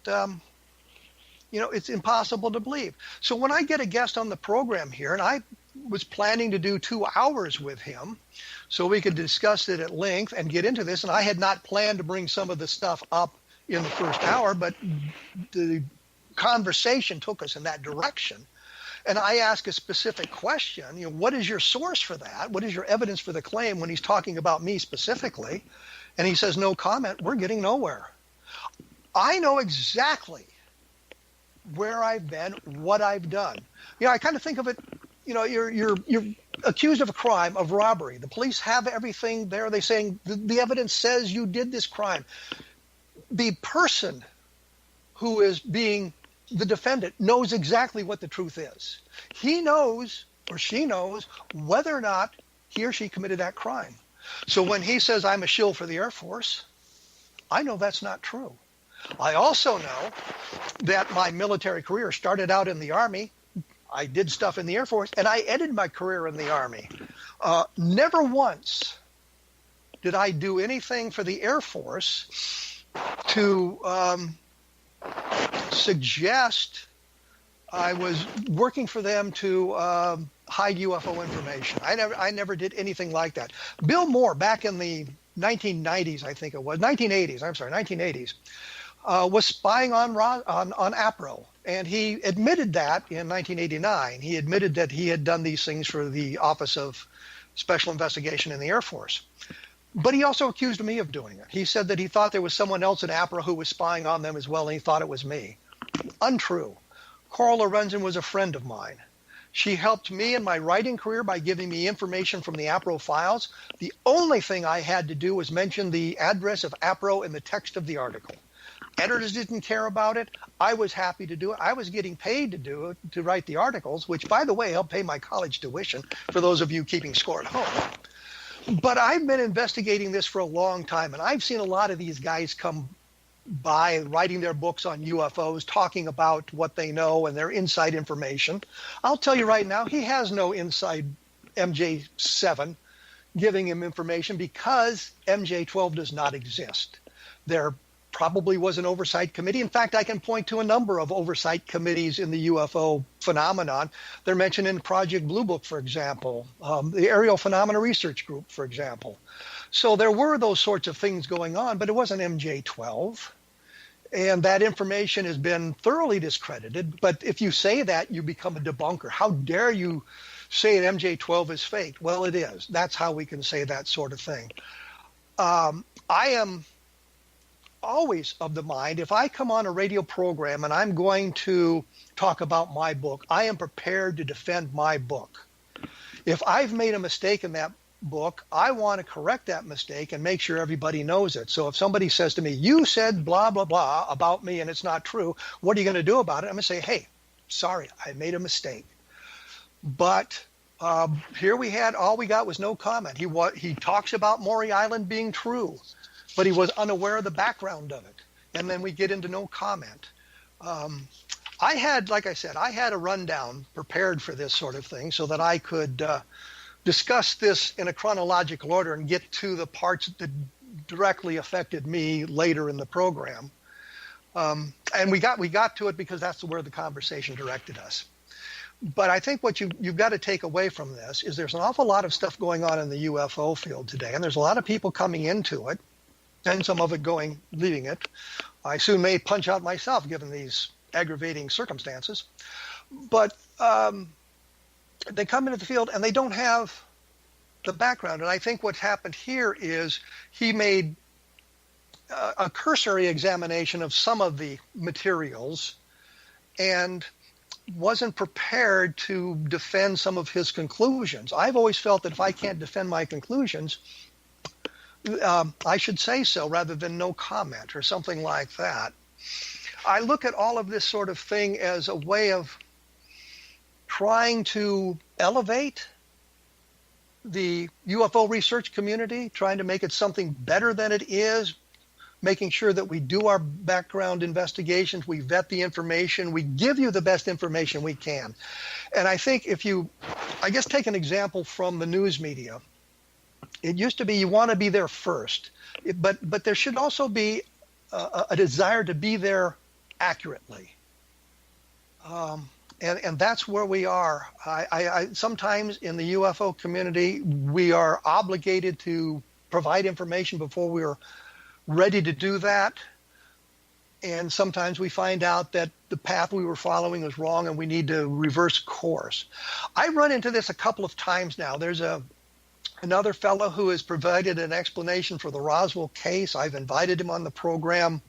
[SPEAKER 2] it's impossible to believe. So when I get a guest on the program here, and I was planning to do 2 hours with him so we could discuss it at length and get into this, and I had not planned to bring some of the stuff up in the first hour, but the conversation took us in that direction. And I ask a specific question, what is your source for that? What is your evidence for the claim when he's talking about me specifically? And he says, no comment. We're getting nowhere. I know exactly where I've been, what I've done. I kind of think of it, you're accused of a crime, of robbery. The police have everything there. They're saying the evidence says you did this crime. The person who is being the defendant knows exactly what the truth is. He knows, or she knows, whether or not he or she committed that crime. So when he says I'm a shill for the Air Force, I know that's not true. I also know that my military career started out in the Army. I did stuff in the Air Force, and I ended my career in the Army. Never once did I do anything for the Air Force to suggest I was working for them to hide UFO information. I never did anything like that. Bill Moore, back in the 1990s, I think it was, 1980s, was spying on APRO. And he admitted that in 1989. He admitted that he had done these things for the Office of Special Investigation in the Air Force. But he also accused me of doing it. He said that he thought there was someone else at APRO who was spying on them as well, and he thought it was me. Untrue. Coral Lorenzen was a friend of mine. She helped me in my writing career by giving me information from the UFO Files. The only thing I had to do was mention the address of APRO in the text of the article. Editors didn't care about it. I was happy to do it. I was getting paid to do it, to write the articles, which, by the way, helped pay my college tuition for those of you keeping score at home. But I've been investigating this for a long time, and I've seen a lot of these guys come by writing their books on UFOs, talking about what they know and their inside information. I'll tell you right now, he has no inside MJ7 giving him information because MJ12 does not exist. There probably was an oversight committee. In fact, I can point to a number of oversight committees in the UFO phenomenon. They're mentioned in Project Blue Book, for example, the Aerial Phenomena Research Group, for example. So there were those sorts of things going on, but it wasn't MJ12. And that information has been thoroughly discredited. But if you say that, you become a debunker. How dare you say that MJ12 is fake? Well, it is. That's how we can say that sort of thing. I am always of the mind, if I come on a radio program and I'm going to talk about my book, I am prepared to defend my book. If I've made a mistake in that book, I want to correct that mistake and make sure everybody knows it. So if somebody says to me, you said blah, blah, blah about me and it's not true, what are you going to do about it? I'm going to say, hey, sorry, I made a mistake. But here we had, all we got was no comment. He talks about Maury Island being true, but he was unaware of the background of it. And then we get into no comment. I had, like I said, I had a rundown prepared for this sort of thing so that I could discuss this in a chronological order and get to the parts that directly affected me later in the program. And we got to it because that's where the conversation directed us. But I think what you've got to take away from this is there's an awful lot of stuff going on in the UFO field today, and there's a lot of people coming into it, and some of it leaving it. I soon may punch out myself given these aggravating circumstances. But they come into the field and they don't have the background. And I think what's happened here is he made a cursory examination of some of the materials and wasn't prepared to defend some of his conclusions. I've always felt that if I can't defend my conclusions, I should say so rather than no comment or something like that. I look at all of this sort of thing as a way of trying to elevate the UFO research community, trying to make it something better than it is, making sure that we do our background investigations, we vet the information, we give you the best information we can. And I think if you, I guess, take an example from the news media. It used to be you want to be there first, but there should also be a desire to be there accurately. And that's where we are. I sometimes in the UFO community, we are obligated to provide information before we're ready to do that. And sometimes we find out that the path we were following was wrong and we need to reverse course. I run into this a couple of times now. There's another fellow who has provided an explanation for the Roswell case. I've invited him on the program,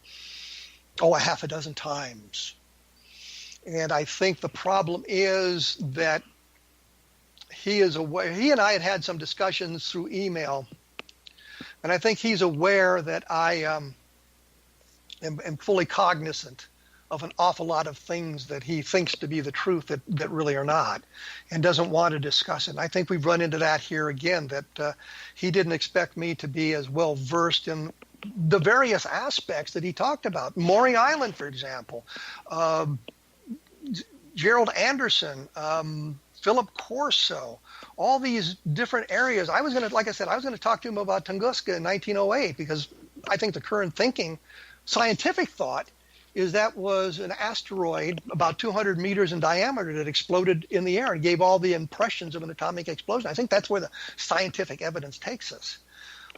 [SPEAKER 2] a half a dozen times. And I think the problem is that he is aware, he and I had some discussions through email, and I think he's aware that I am fully cognizant of an awful lot of things that he thinks to be the truth that really are not, and doesn't want to discuss it. And I think we've run into that here again, that he didn't expect me to be as well versed in the various aspects that he talked about. Maury Island, for example, Gerald Anderson, Philip Corso, all these different areas. I was going to talk to him about Tunguska in 1908 because I think the current thinking, scientific thought, is that was an asteroid about 200 meters in diameter that exploded in the air and gave all the impressions of an atomic explosion. I think that's where the scientific evidence takes us.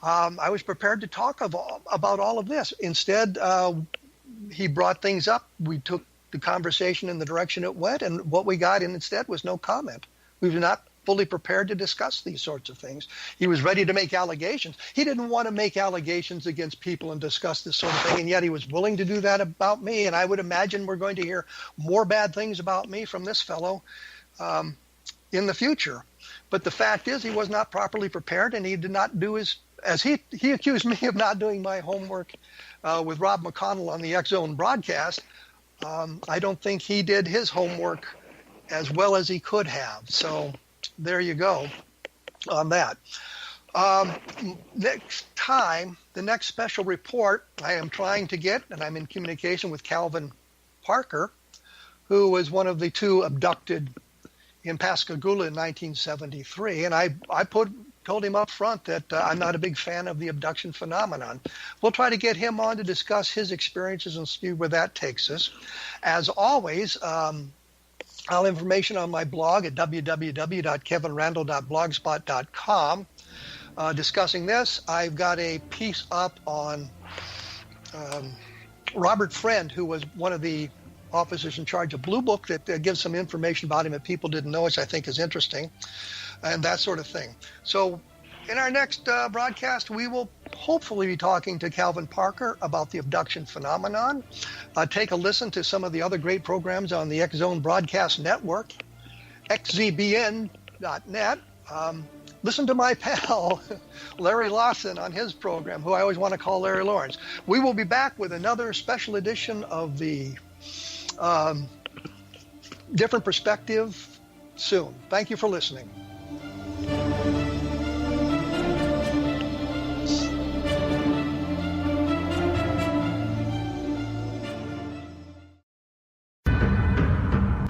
[SPEAKER 2] I was prepared to talk about all of this. Instead, he brought things up. We took the conversation in the direction it went, and what we got instead was no comment. We were not fully prepared to discuss these sorts of things. He was ready to make allegations. He didn't want to make allegations against people and discuss this sort of thing, and yet he was willing to do that about me, and I would imagine we're going to hear more bad things about me from this fellow in the future. But the fact is he was not properly prepared, and he did not do he accused me of not doing my homework with Rob McConnell on the X-Zone broadcast. I don't think he did his homework as well as he could have. So there you go on that. Next time, the next special report I am trying to get, and I'm in communication with Calvin Parker, who was one of the two abducted in Pascagoula in 1973. And I told him up front that I'm not a big fan of the abduction phenomenon. We'll try to get him on to discuss his experiences and see where that takes us. As always, I'll have information on my blog at www.kevinrandle.blogspot.com discussing this. I've got a piece up on Robert Friend, who was one of the officers in charge of Blue Book, that gives some information about him that people didn't know, which I think is interesting, and that sort of thing. So in our next broadcast, we will hopefully be talking to Calvin Parker about the abduction phenomenon. Take a listen to some of the other great programs on the X-Zone Broadcast Network, xzbn.net. Listen to my pal, Larry Lawson, on his program, who I always want to call Larry Lawrence. We will be back with another special edition of the Different Perspective soon. Thank you for listening.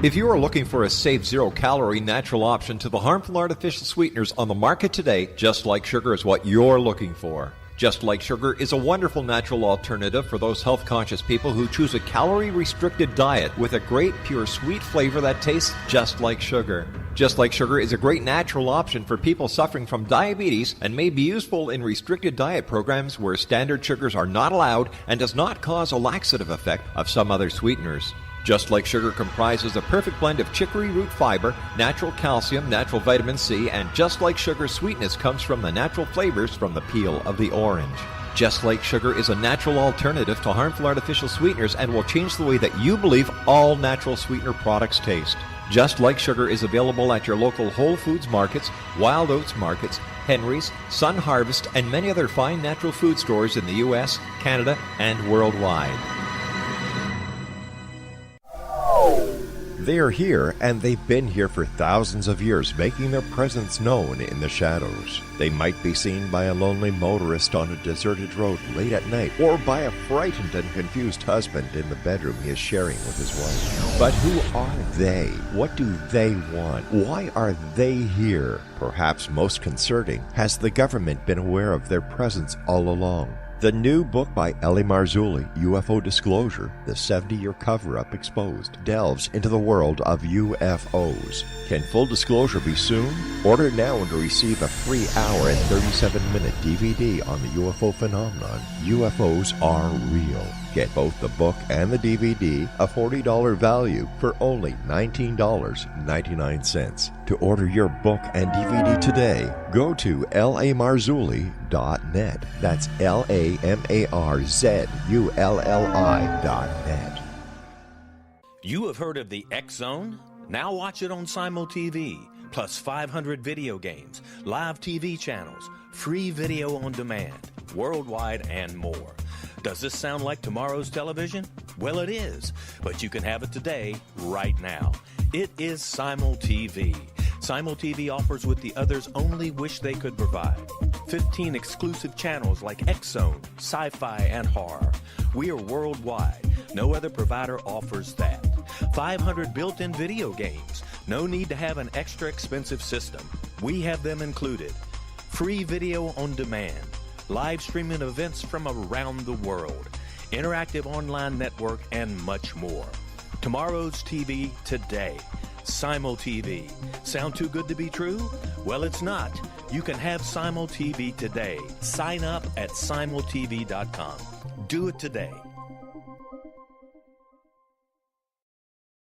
[SPEAKER 1] If you are looking for a safe, zero-calorie natural option to the harmful artificial sweeteners on the market today, Just Like Sugar is what you're looking for. Just Like Sugar is a wonderful natural alternative for those health-conscious people who choose a calorie-restricted diet with a great, pure, sweet flavor that tastes just like sugar. Just Like Sugar is a great natural option for people suffering from diabetes and may be useful in restricted diet programs where standard sugars are not allowed and does not cause a laxative effect of some other sweeteners. Just Like Sugar comprises a perfect blend of chicory root fiber, natural calcium, natural vitamin C, and Just Like Sugar's sweetness comes from the natural flavors from the peel of the orange. Just Like Sugar is a natural alternative to harmful artificial sweeteners and will change the way that you believe all natural sweetener products taste. Just Like Sugar is available at your local Whole Foods markets, Wild Oats markets, Henry's, Sun Harvest, and many other fine natural food stores in the U.S., Canada, and worldwide. They are here, and they've been here for thousands of years, making their presence known in the shadows. They might be seen by a lonely motorist on a deserted road late at night, or by a frightened and confused husband in the bedroom he is sharing with his wife. But who are they? What do they want? Why are they here? Perhaps most concerning, has the government been aware of their presence all along? The new book by Ellie Marzulli, UFO Disclosure, the 70-year cover-up exposed, delves into the world of UFOs. Can full disclosure be soon? Order now and receive a free hour and 37-minute DVD on the UFO phenomenon. UFOs are real. Get both the book and the DVD, a $40 value, for only $19.99. To order your book and DVD today, go to lamarzulli.net. That's LAMARZULLI.net.
[SPEAKER 8] You have heard of the X-Zone? Now watch it on Simul TV, plus 500 video games, live TV channels, free video on demand, worldwide, and more. Does this sound like tomorrow's television? Well, it is, but you can have it today, right now. It is Simul TV. SimulTV offers what the others only wish they could provide. 15 exclusive channels like X-Zone, Sci-Fi, and Horror. We are worldwide. No other provider offers that. 500 built-in video games. No need to have an extra expensive system. We have them included. Free video on demand. Live streaming events from around the world. Interactive online network, and much more. Tomorrow's TV today. SimulTV. Sound too good to be true? Well, it's not. You can have SimulTV today. Sign up at simultv.com. Do it today.